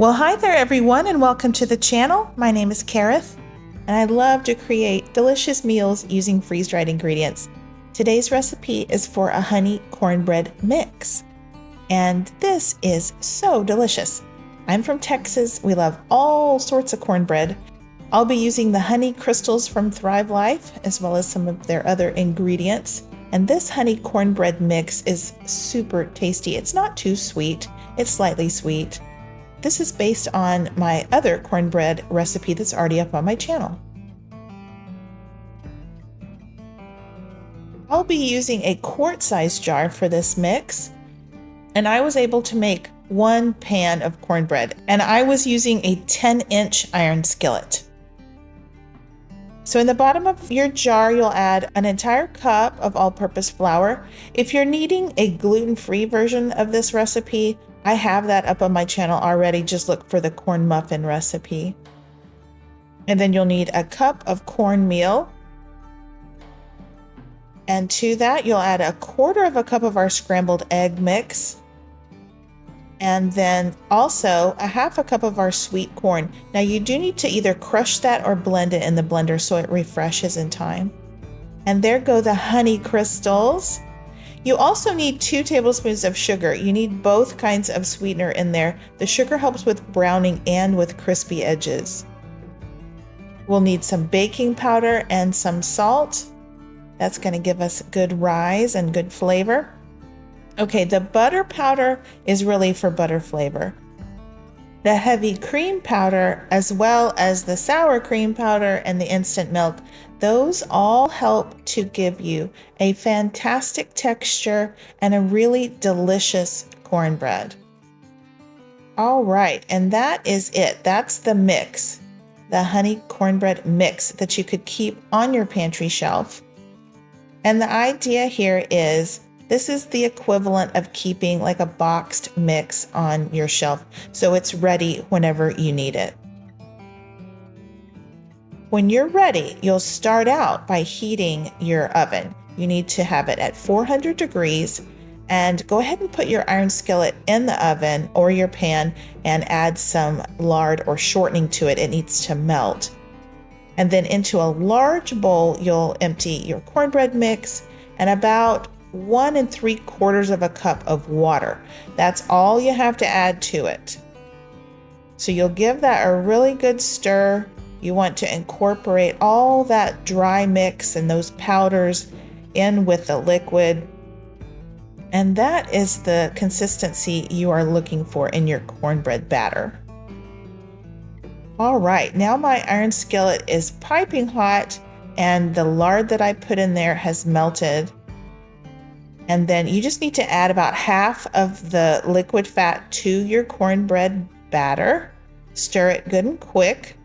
Well, hi there everyone and welcome to the channel. My name is Kareth and I love to create delicious meals using freeze-dried ingredients. Today's recipe is for a honey cornbread mix and this is so delicious. I'm from Texas. We love all sorts of cornbread. I'll be using the honey crystals from Thrive Life as well as some of their other ingredients. And this honey cornbread mix is super tasty. It's not too sweet, it's slightly sweet. This is based on my other cornbread recipe that's already up on my channel. I'll be using a quart-sized jar for this mix, and I was able to make 1 pan of cornbread, and I was using a 10-inch iron skillet. So in the bottom of your jar, you'll add an entire cup of all-purpose flour. If you're needing a gluten-free version of this recipe, I have that up on my channel already. Just look for the corn muffin recipe. And then you'll need a cup of cornmeal. And to that, you'll add 1/4 cup of our scrambled egg mix. And then also 1/2 cup of our sweet corn. Now you do need to either crush that or blend it in the blender so it refreshes in time. And there go the honey crystals. You also need 2 tablespoons of sugar. You need both kinds of sweetener in there. The sugar helps with browning and with crispy edges. We'll need some baking powder and some salt. That's going to give us good rise and good flavor. Okay, the butter powder is really for butter flavor. The heavy cream powder, as well as the sour cream powder and the instant milk, those all help to give you a fantastic texture and a really delicious cornbread. All right, and that is it. That's the mix, the honey cornbread mix that you could keep on your pantry shelf. And the idea here is this is the equivalent of keeping like a boxed mix on your shelf, so it's ready whenever you need it. When you're ready, you'll start out by heating your oven. You need to have it at 400 degrees and go ahead and put your iron skillet in the oven or your pan and add some lard or shortening to it. It needs to melt. And then into a large bowl, you'll empty your cornbread mix and about 1 3/4 cup of water. That's all you have to add to it. So you'll give that a really good stir. You want to incorporate all that dry mix and those powders in with the liquid. And that is the consistency you are looking for in your cornbread batter. All right, now my iron skillet is piping hot and the lard that I put in there has melted. And then you just need to add about 1/2 of the liquid fat to your cornbread batter. Stir it good and quick.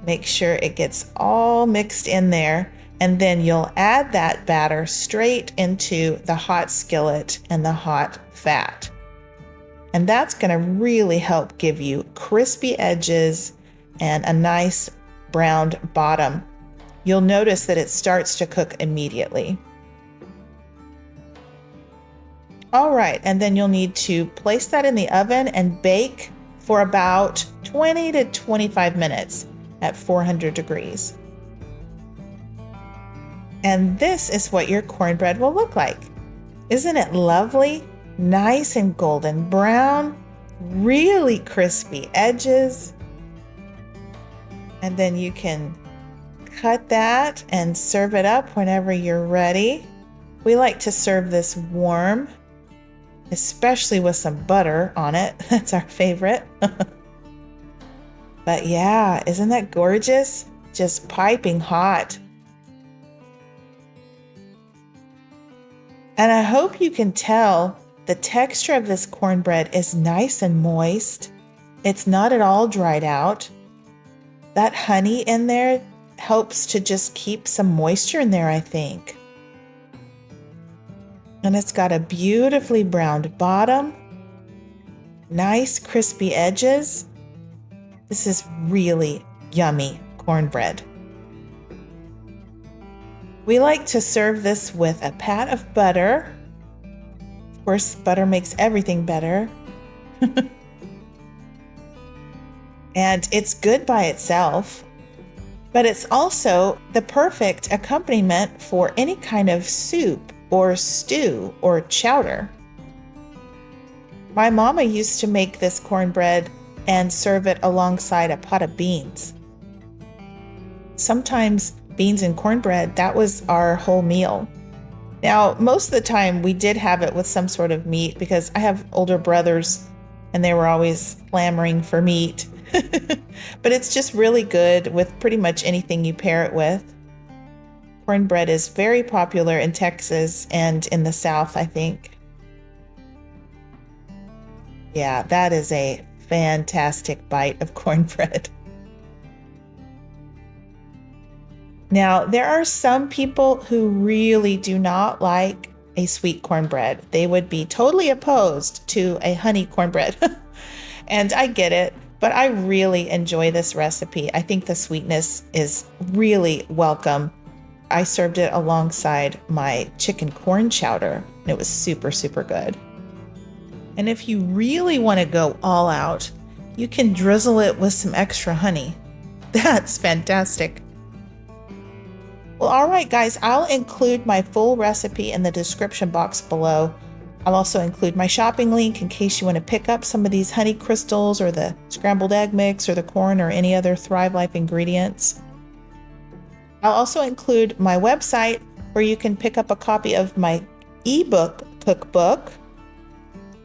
Make sure it gets all mixed in there. And then you'll add that batter straight into the hot skillet and the hot fat. And that's going to really help give you crispy edges and a nice browned bottom. You'll notice that it starts to cook immediately. All right, and then you'll need to place that in the oven and bake for about 20 to 25 minutes at 400 degrees. And this is what your cornbread will look like. Isn't it lovely? Nice and golden brown, really crispy edges. And then you can cut that and serve it up whenever you're ready. We like to serve this warm, especially with some butter on it. That's our favorite. But yeah, isn't that gorgeous? Just piping hot. And I hope you can tell the texture of this cornbread is nice and moist. It's not at all dried out. That honey in there helps to just keep some moisture in there, I think. And it's got a beautifully browned bottom, nice crispy edges. This is really yummy cornbread. We like to serve this with a pat of butter. Of course, butter makes everything better. and it's good by itself, but it's also the perfect accompaniment for any kind of soup or stew or chowder. My mama used to make this cornbread and serve it alongside a pot of beans. Sometimes beans and cornbread, that was our whole meal. Now, most of the time we did have it with some sort of meat because I have older brothers and they were always clamoring for meat. But it's just really good with pretty much anything you pair it with. Cornbread is very popular in Texas and in the South, I think. Yeah, that is a fantastic bite of cornbread. Now, there are some people who really do not like a sweet cornbread. They would be totally opposed to a honey cornbread. And I get it, but I really enjoy this recipe. I think the sweetness is really welcome. I served it alongside my chicken corn chowder, and it was super, super good. And if you really want to go all out, you can drizzle it with some extra honey. That's fantastic. Well, all right, guys, I'll include my full recipe in the description box below. I'll also include my shopping link in case you want to pick up some of these honey crystals or the scrambled egg mix or the corn or any other Thrive Life ingredients. I'll also include my website where you can pick up a copy of my ebook cookbook.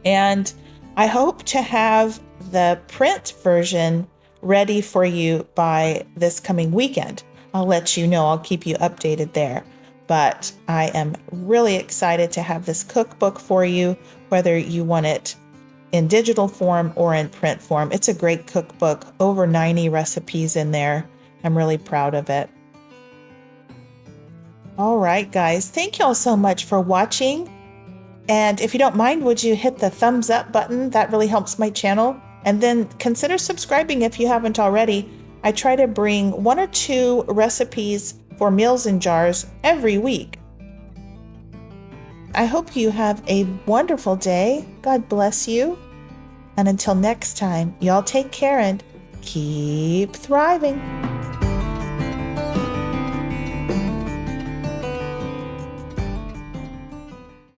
And I hope to have the print version ready for you by this coming weekend. I'll let you know. I'll keep you updated there. But I am really excited to have this cookbook for you, whether you want it in digital form or in print form. It's a great cookbook, over 90 recipes in there. I'm really proud of it. All right, guys, thank you all so much for watching. And if you don't mind, would you hit the thumbs up button? That really helps my channel. And then consider subscribing if you haven't already. I try to bring 1 or 2 recipes for meals in jars every week. I hope you have a wonderful day. God bless you. And until next time, y'all take care and keep thriving.